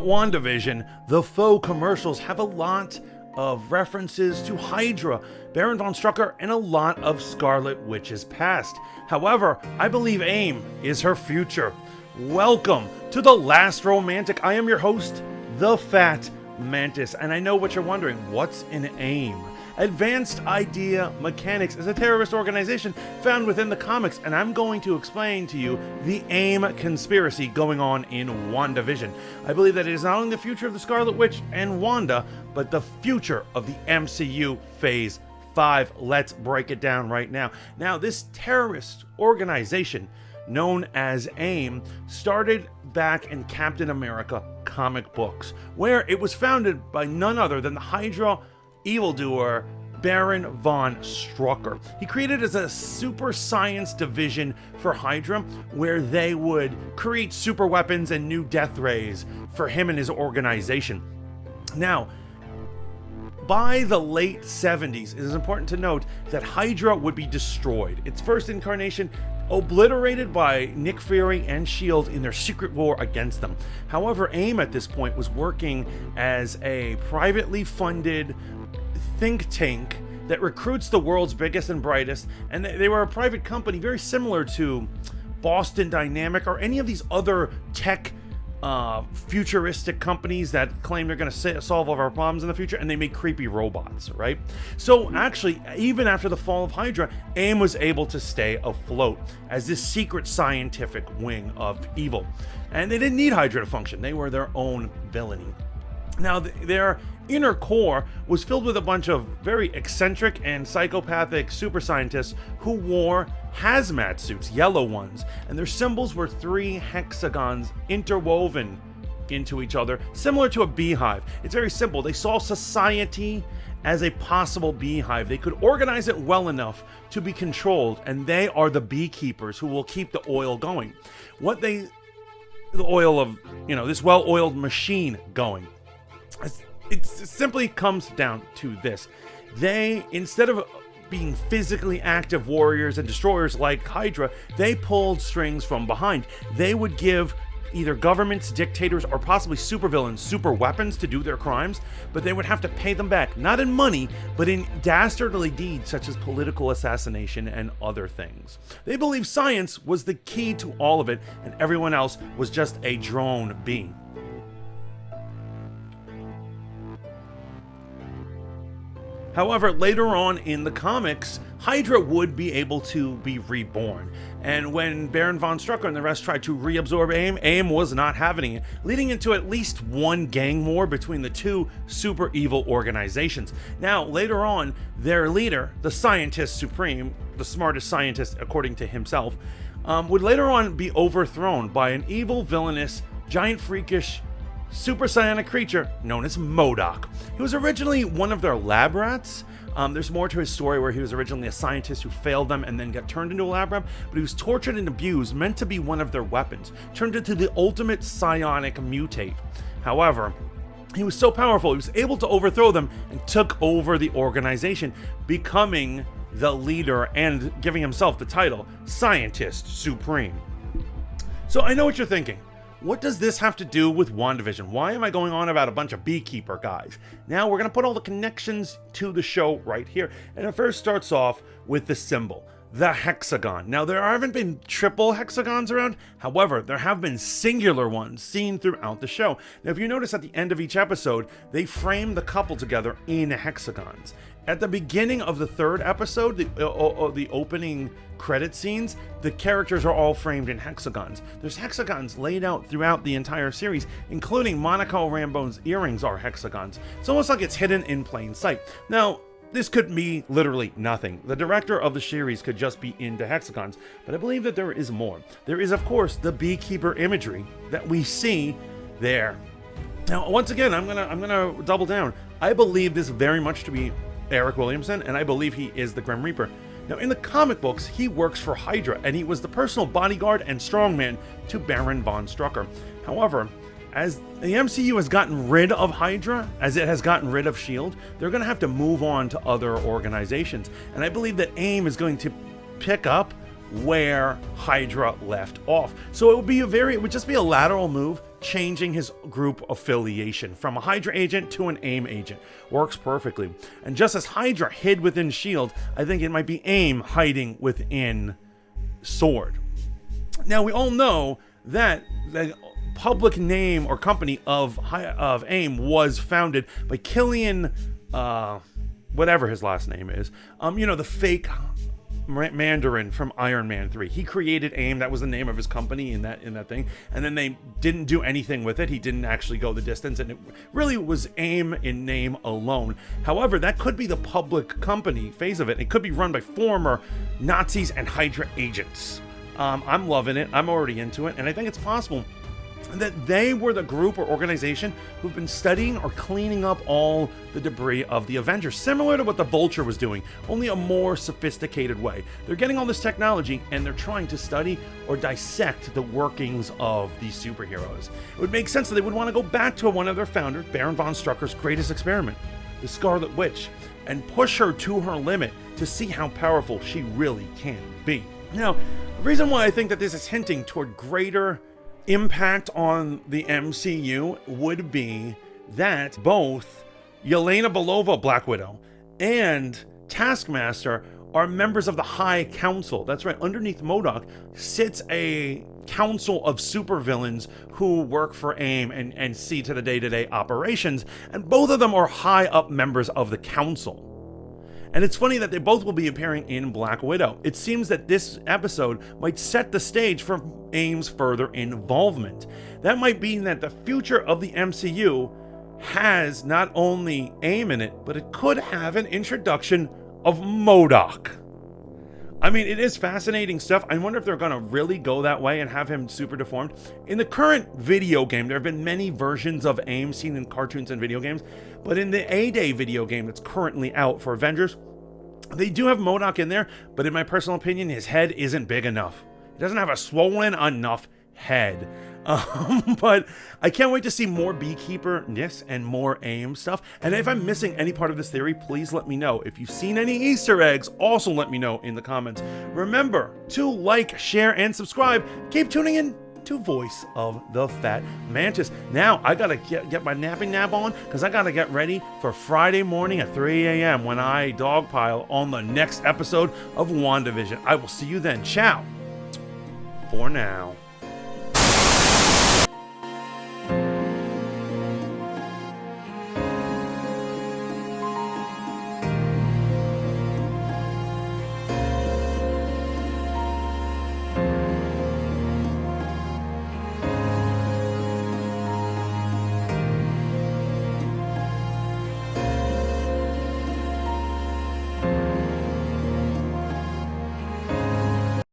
Throughout Wandavision, the faux commercials have a lot of references to Hydra, Baron von Strucker, and a lot of Scarlet Witch's past. However, I believe A.I.M is her future. Welcome to The Last Romantic. I am your host, the FAT Mantis, and I know what you're wondering. What's an A.I.M? Advanced Idea Mechanics is a terrorist organization found within the comics, and I'm going to explain to you the A.I.M conspiracy going on in Wandavision. I believe that it is not only the future of the Scarlet Witch and Wanda, but the future of the MCU Phase 5. Let's break it down right now. Now, this terrorist organization known as A.I.M started back in Captain America comic books, where it was founded by none other than the Hydra evildoer Baron von Strucker. He created as a super science division for Hydra, where they would create super weapons and new death rays for him and his organization. Now, by the late 70s, it is important to note that Hydra would be destroyed. Its first incarnation obliterated by Nick Fury and S.H.I.E.L.D. in their secret war against them. However, A.I.M at this point was working as a privately funded think tank that recruits the world's biggest and brightest, and they were a private company very similar to Boston Dynamic or any of these other tech futuristic companies that claim they're going to solve all of our problems in the future, and they make creepy robots, right? So actually, even after the fall of Hydra, A.I.M was able to stay afloat as this secret scientific wing of evil, and they didn't need Hydra to function. They were their own villainy. Now, their inner core was filled with a bunch of very eccentric and psychopathic super scientists who wore hazmat suits, yellow ones, and their symbols were 3 hexagons interwoven into each other, similar to a beehive. It's very simple. They saw society as a possible beehive. They could organize it well enough to be controlled, and they are the beekeepers who will keep the oil going. The oil of, this well-oiled machine going. It simply comes down to this. They, instead of being physically active warriors and destroyers like Hydra, they pulled strings from behind. They would give either governments, dictators, or possibly supervillains super weapons to do their crimes, but they would have to pay them back, not in money, but in dastardly deeds such as political assassination and other things. They believed science was the key to all of it, and everyone else was just a drone being. However, later on in the comics, Hydra would be able to be reborn. And when Baron von Strucker and the rest tried to reabsorb A.I.M, A.I.M was not having it, leading into at least one gang war between the two super evil organizations. Now, later on, their leader, the Scientist Supreme, the smartest scientist according to himself, would later on be overthrown by an evil, villainous, giant freakish super psionic creature known as MODOK. He was originally one of their lab rats. There's more to his story where he was originally a scientist who failed them and then got turned into a lab rat, but he was tortured and abused, meant to be one of their weapons, turned into the ultimate psionic mutate. However, he was so powerful, he was able to overthrow them and took over the organization, becoming the leader and giving himself the title Scientist Supreme. So I know what you're thinking. What does this have to do with WandaVision? Why am I going on about a bunch of beekeeper guys? Now we're going to put all the connections to the show right here. And it first starts off with the symbol, the hexagon. Now there haven't been triple hexagons around. However, there have been singular ones seen throughout the show. Now if you notice at the end of each episode, they frame the couple together in hexagons. At the beginning of the 3rd episode, the opening credit scenes, the characters are all framed in hexagons. There's hexagons laid out throughout the entire series, including Monica Rambeau's earrings are hexagons. It's almost like it's hidden in plain sight. Now, this could be literally nothing. The director of the series could just be into hexagons, but I believe that there is more. There is, of course, the beekeeper imagery that we see there. Now, once again, I'm gonna double down. I believe this very much to be Eric Williamson, and I believe he is the Grim Reaper. Now, in the comic books, he works for Hydra, and he was the personal bodyguard and strongman to Baron von Strucker. However, as the MCU has gotten rid of Hydra, as it has gotten rid of S.H.I.E.L.D., they're going to have to move on to other organizations. And I believe that A.I.M is going to pick up where Hydra left off. So it would just be a lateral move changing his group affiliation from a Hydra agent to an AIM agent. Works perfectly. And just as Hydra hid within S.H.I.E.L.D., I think it might be AIM hiding within S.W.O.R.D. Now, we all know that the public name or company of AIM was founded by Killian, whatever his last name is. The fake Mandarin from Iron Man 3. He created AIM. That was the name of his company in that thing. And then they didn't do anything with it. He didn't actually go the distance, and it really was AIM in name alone. However, that could be the public company phase of it. It could be run by former Nazis and Hydra agents. I'm loving it. I'm already into it, and I think it's possible that they were the group or organization who've been studying or cleaning up all the debris of the Avengers, similar to what the Vulture was doing, only a more sophisticated way. They're getting all this technology, and they're trying to study or dissect the workings of these superheroes. It would make sense that they would want to go back to one of their founders, Baron von Strucker's greatest experiment, the Scarlet Witch, and push her to her limit to see how powerful she really can be. Now, the reason why I think that this is hinting toward greater impact on the MCU would be that both Yelena Belova, Black Widow, and Taskmaster are members of the High Council. That's right, underneath MODOK sits a council of supervillains who work for AIM and see to the day-to-day operations, and both of them are high up members of the council. And it's funny that they both will be appearing in Black Widow. It seems that this episode might set the stage for AIM's further involvement. That might mean that the future of the MCU has not only AIM in it, but it could have an introduction of MODOK. I mean, it is fascinating stuff. I wonder if they're going to really go that way and have him super deformed. In the current video game, there have been many versions of AIM seen in cartoons and video games, but in the A-Day video game that's currently out for Avengers, they do have MODOK in there, but in my personal opinion, his head isn't big enough. He doesn't have a swollen enough head. But I can't wait to see more Beekeeper-ness and more AIM stuff. And if I'm missing any part of this theory, please let me know. If you've seen any Easter eggs, also let me know in the comments. Remember to like, share, and subscribe. Keep tuning in to Voice of the Fat Mantis. Now, I gotta get my napping nap on, because I gotta get ready for Friday morning at 3 a.m. when I dogpile on the next episode of Wandavision. I will see you then. Ciao. For now.